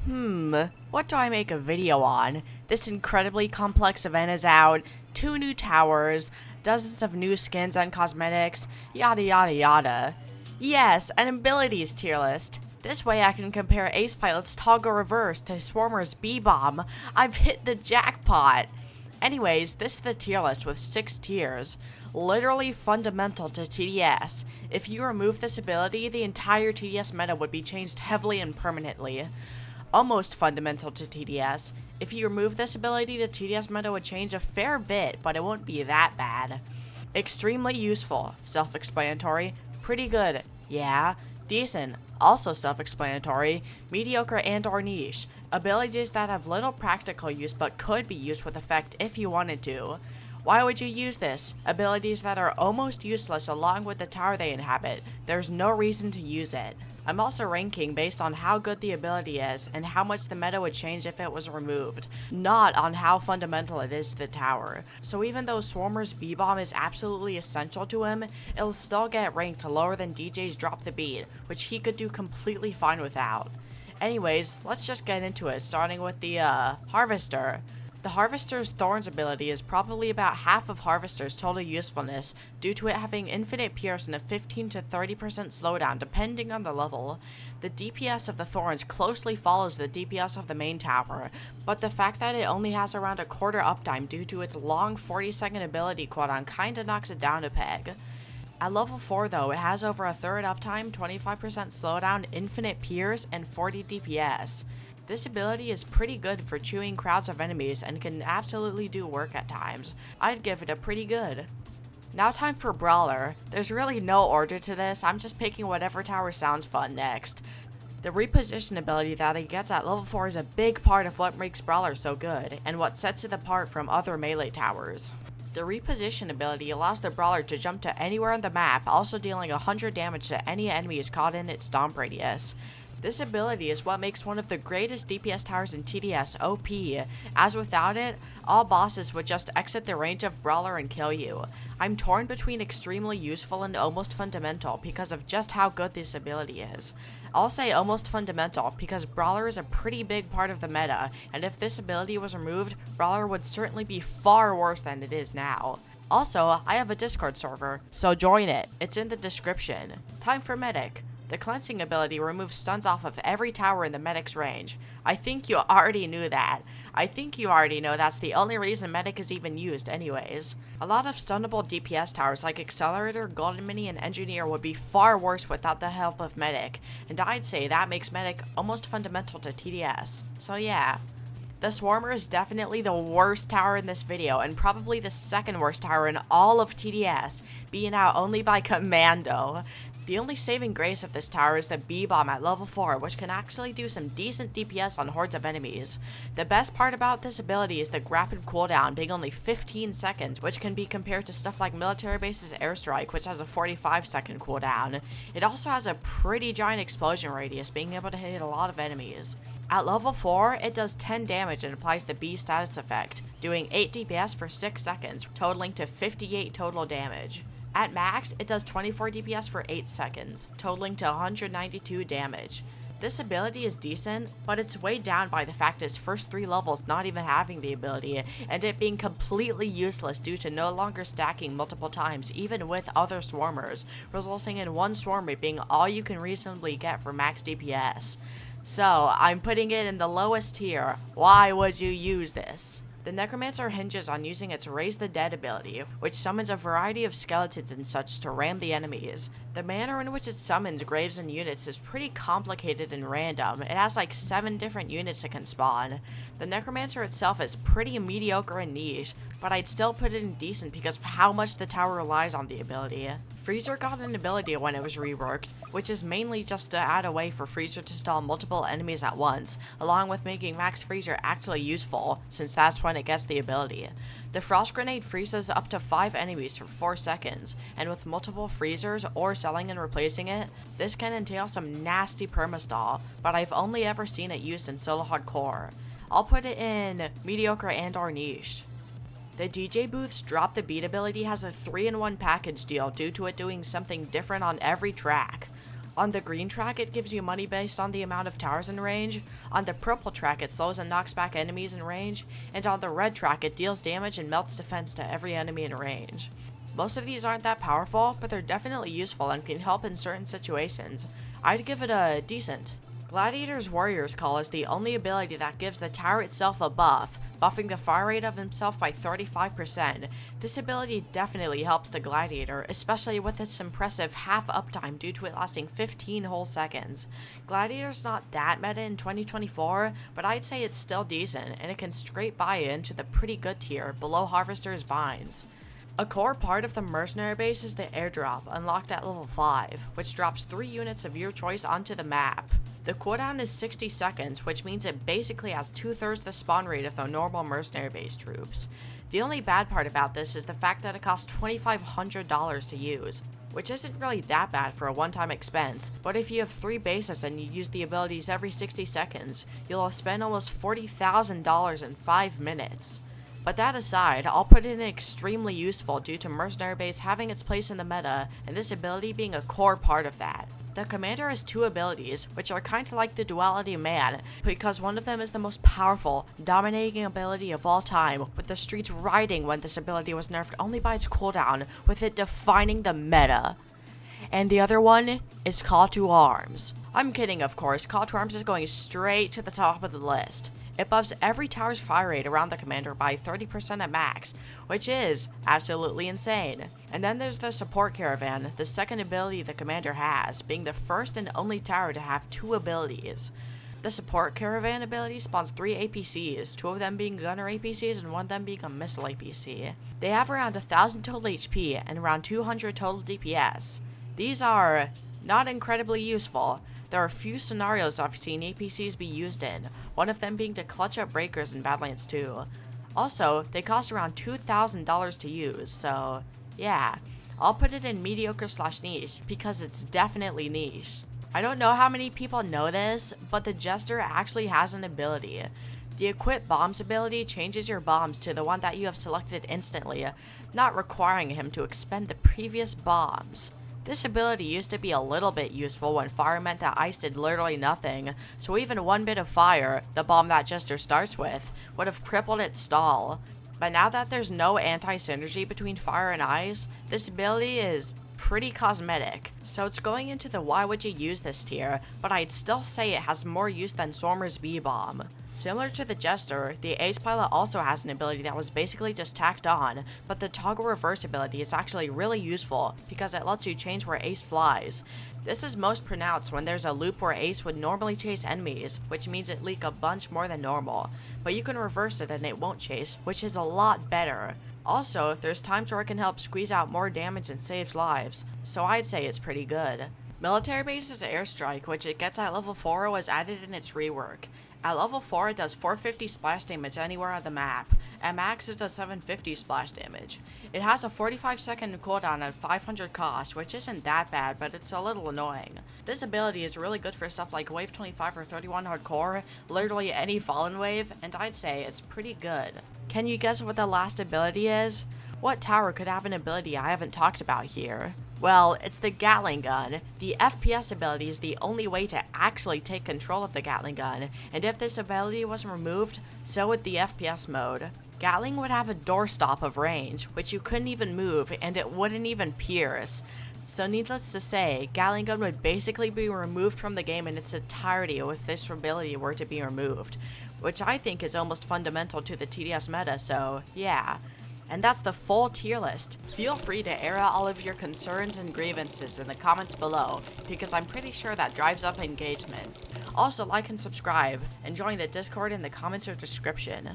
What do I make a video on? This incredibly complex event is out, 2 new towers, dozens of new skins and cosmetics, yada yada yada. Yes, an abilities tier list. This way I can compare Ace Pilot's Toggle Reverse to Swarmer's B-Bomb. I've hit the jackpot! Anyways, this is the tier list with 6 tiers. Literally fundamental to TDS. If you remove this ability, the entire TDS meta would be changed heavily and permanently. Almost fundamental to TDS. If you remove this ability, the TDS meta would change a fair bit, but it won't be that bad. Extremely useful. Self-explanatory. Pretty good. Yeah. Decent. Also self-explanatory. Mediocre and or niche. Abilities that have little practical use but could be used with effect if you wanted to. Why would you use this? Abilities that are almost useless along with the tower they inhabit. There's no reason to use it. I'm also ranking based on how good the ability is and how much the meta would change if it was removed, not on how fundamental it is to the tower. So even though Swarmer's B-Bomb is absolutely essential to him, it'll still get ranked lower than DJ's Drop the Beat, which he could do completely fine without. Anyways, let's just get into it, starting with the Harvester. The Harvester's Thorns ability is probably about half of Harvester's total usefulness due to it having infinite pierce and a 15 to 30% slowdown depending on the level. The DPS of the Thorns closely follows the DPS of the main tower, but the fact that it only has around a quarter uptime due to its long 40-second ability cooldown kinda knocks it down a peg. At level 4 though, it has over a third uptime, 25% slowdown, infinite pierce, and 40 DPS. This ability is pretty good for chewing crowds of enemies and can absolutely do work at times. I'd give it a pretty good. Now time for Brawler. There's really no order to this, I'm just picking whatever tower sounds fun next. The reposition ability that he gets at level 4 is a big part of what makes Brawler so good, and what sets it apart from other melee towers. The reposition ability allows the Brawler to jump to anywhere on the map, also dealing 100 damage to any enemies caught in its stomp radius. This ability is what makes one of the greatest DPS towers in TDS OP, as without it, all bosses would just exit the range of Brawler and kill you. I'm torn between extremely useful and almost fundamental because of just how good this ability is. I'll say almost fundamental because Brawler is a pretty big part of the meta, and if this ability was removed, Brawler would certainly be far worse than it is now. Also, I have a Discord server, so join it, it's in the description. Time for Medic. The cleansing ability removes stuns off of every tower in the medic's range. I think you already knew that. I think you already know that's the only reason medic is even used anyways. A lot of stunnable DPS towers like Accelerator, Golden Mini, and Engineer would be far worse without the help of medic, and I'd say that makes medic almost fundamental to TDS. So yeah. The Swarmer is definitely the worst tower in this video, and probably the second worst tower in all of TDS, beaten out only by Commando. The only saving grace of this tower is the B-Bomb at level 4, which can actually do some decent DPS on hordes of enemies. The best part about this ability is the rapid cooldown being only 15 seconds, which can be compared to stuff like Military Base's Airstrike, which has a 45-second cooldown. It also has a pretty giant explosion radius, being able to hit a lot of enemies. At level 4, it does 10 damage and applies the B status effect, doing 8 DPS for 6 seconds, totaling to 58 total damage. At max, it does 24 DPS for 8 seconds, totaling to 192 damage. This ability is decent, but it's weighed down by the fact its first 3 levels not even having the ability, and it being completely useless due to no longer stacking multiple times even with other Swarmers, resulting in one Swarmer being all you can reasonably get for max DPS. So, I'm putting it in the lowest tier. Why would you use this? The Necromancer hinges on using its Raise the Dead ability, which summons a variety of skeletons and such to ram the enemies. The manner in which it summons graves and units is pretty complicated and random. It has like 7 different units it can spawn. The Necromancer itself is pretty mediocre and niche, but I'd still put it in decent because of how much the tower relies on the ability. Freezer got an ability when it was reworked, which is mainly just to add a way for Freezer to stall multiple enemies at once, along with making Max Freezer actually useful, since that's when it gets the ability. The Frost Grenade freezes up to 5 enemies for 4 seconds, and with multiple freezers or selling and replacing it, this can entail some nasty permastall, but I've only ever seen it used in solo hardcore. I'll put it in mediocre and or niche. The DJ Booth's Drop the Beat ability has a 3-in-1 package deal due to it doing something different on every track. On the green track, it gives you money based on the amount of towers in range. On the purple track, it slows and knocks back enemies in range. And on the red track, it deals damage and melts defense to every enemy in range. Most of these aren't that powerful, but they're definitely useful and can help in certain situations. I'd give it a decent. Gladiator's Warrior's Call is the only ability that gives the tower itself a buff, buffing the fire rate of himself by 35%. This ability definitely helps the Gladiator, especially with its impressive half uptime due to it lasting 15 whole seconds. Gladiator's not that meta in 2024, but I'd say it's still decent, and it can straight buy into the pretty good tier below Harvester's Vines. A core part of the Mercenary base is the airdrop, unlocked at level 5, which drops 3 units of your choice onto the map. The cooldown is 60 seconds, which means it basically has 2/3 the spawn rate of the normal Mercenary base troops. The only bad part about this is the fact that it costs $2,500 to use, which isn't really that bad for a one-time expense, but if you have 3 bases and you use the abilities every 60 seconds, you'll spend almost $40,000 in 5 minutes. But that aside, I'll put it in extremely useful due to Mercenary base having its place in the meta, and this ability being a core part of that. The commander has 2 abilities, which are kinda like the duality of man, because one of them is the most powerful, dominating ability of all time, with the streets rioting when this ability was nerfed only by its cooldown, with it defining the meta. And the other one is Call to Arms. I'm kidding, of course. Call to Arms is going straight to the top of the list. It buffs every tower's fire rate around the commander by 30% at max, which is absolutely insane. And then there's the Support Caravan, the second ability the commander has, being the first and only tower to have 2 abilities. The Support Caravan ability spawns 3 APCs, 2 of them being gunner APCs and 1 of them being a missile APC. They have around 1,000 total HP and around 200 total DPS. These are not incredibly useful. There are few scenarios I've seen APCs be used in, one of them being to clutch up breakers in Badlands 2. Also, they cost around $2,000 to use, so yeah, I'll put it in mediocre/niche because it's definitely niche. I don't know how many people know this, but the Jester actually has an ability. The Equip Bombs ability changes your bombs to the one that you have selected instantly, not requiring him to expend the previous bombs. This ability used to be a little bit useful when fire meant that ice did literally nothing, so even 1 bit of fire, the bomb that Jester starts with, would have crippled its stall. But now that there's no anti-synergy between fire and ice, this ability is pretty cosmetic, so it's going into the why would you use this tier, but I'd still say it has more use than Stormer's B-Bomb. Similar to the Jester, the Ace Pilot also has an ability that was basically just tacked on, but the Toggle Reverse ability is actually really useful because it lets you change where Ace flies. This is most pronounced when there's a loop where Ace would normally chase enemies, which means it leak a bunch more than normal, but you can reverse it and it won't chase, which is a lot better. Also, there's times where it can help squeeze out more damage and saves lives, so I'd say it's pretty good. Military Base's Airstrike, which it gets at level 4, was added in its rework. At level 4, it does 450 splash damage anywhere on the map. At max, it does 750 splash damage. It has a 45-second cooldown at 500 cost, which isn't that bad, but it's a little annoying. This ability is really good for stuff like Wave 25 or 31 Hardcore, literally any Fallen Wave, and I'd say it's pretty good. Can you guess what the last ability is? What tower could have an ability I haven't talked about here? Well, it's the Gatling Gun. The FPS ability is the only way to actually take control of the Gatling Gun, and if this ability was removed, so would the FPS mode. Gatling would have a doorstop of range, which you couldn't even move, and it wouldn't even pierce. So needless to say, Gatling Gun would basically be removed from the game in its entirety if this ability were to be removed, which I think is almost fundamental to the TDS meta, so yeah. And that's the full tier list. Feel free to air out all of your concerns and grievances in the comments below, because I'm pretty sure that drives up engagement. Also, like and subscribe, and join the Discord in the comments or description.